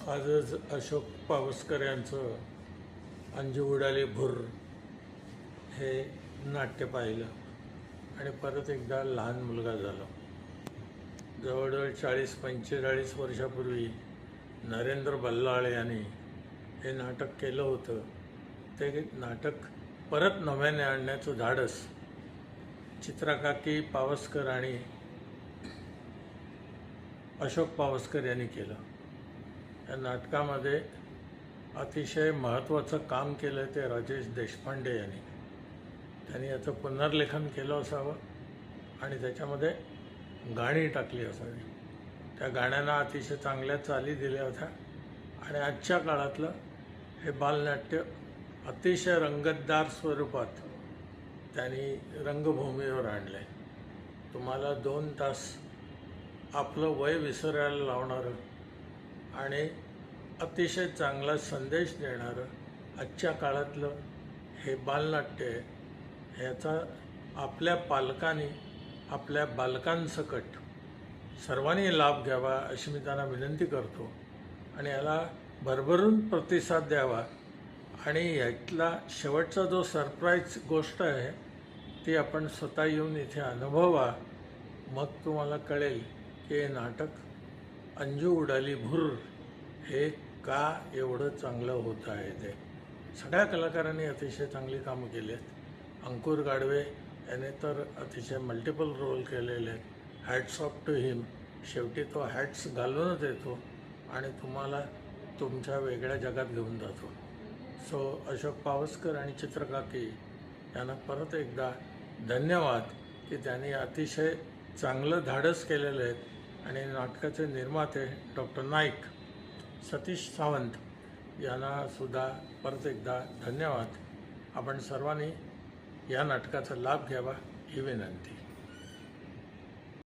आजच अशोक पावसकर यांचं अंजू उडाली भुर्र हे नाट्य पाहिलं आणि परत एकदा लहान मुलगा झालो. जवळजवळ 40-45 वर्षापूर्वी नरेंद्र बल्लाळ यांनी हे नाटक केलं होतं. ते नाटक परत नव्याने आणण्याचं धाडस चित्राकाकी पावसकर आणि अशोक पावसकर यांनी केलं. या नाटकामध्ये अतिशय महत्त्वाचं काम केलं ते राजेश देशपांडे यांनी. त्यांनी याचं पुनर्लेखन केलं असावं आणि त्याच्यामध्ये गाणी टाकली असावी. त्या गाण्यांना अतिशय चांगल्या चाली दिल्या होत्या आणि आजच्या काळातलं हे बालनाट्य अतिशय रंगतदार स्वरूपात त्यांनी रंगभूमीवर आणलं आहे. तुम्हाला 2 तास आपलं वय विसरायला लावणारं आणि अतिशय चांगला संदेश देणारं आजच्या काळातलं हे बालनाट्य आहे. ह्याचा आपल्या पालकांनी आपल्या बालकांसकट सर्वांनी लाभ घ्यावा अशी मी त्यांना विनंती करतो आणि याला भरभरून प्रतिसाद द्यावा. आणि ह्यातला शेवटचा जो सरप्राईज गोष्ट आहे ती आपण स्वतः येऊन इथे अनुभवा. मग तुम्हाला कळेल की हे नाटक अंजू उडाली भुर्र हे का एवढं चांगलं होत आहे. ते सगळ्या कलाकारांनी अतिशय चांगली कामं केली आहेत. अंकुर गाडवे याने तर अतिशय मल्टिपल रोल केलेले आहेत. हॅट्स ऑफ टू हिम. शेवटी तो हॅट्स घालूनच येतो आणि तुम्हाला तुमच्या वेगळ्या जगात घेऊन जातो. सो अशोक पावसकर आणि चित्रकाकी यांना परत एकदा धन्यवाद की त्यांनी अतिशय चांगलं धाडस केलेलं आहे. आणि नाटकाचे निर्माते डॉक्टर नाईक, सतीश सावंत यांना सुद्धा परत एकदा धन्यवाद. आपण सर्वांनी या नाटकाचा लाभ घ्यावा ही विनंती.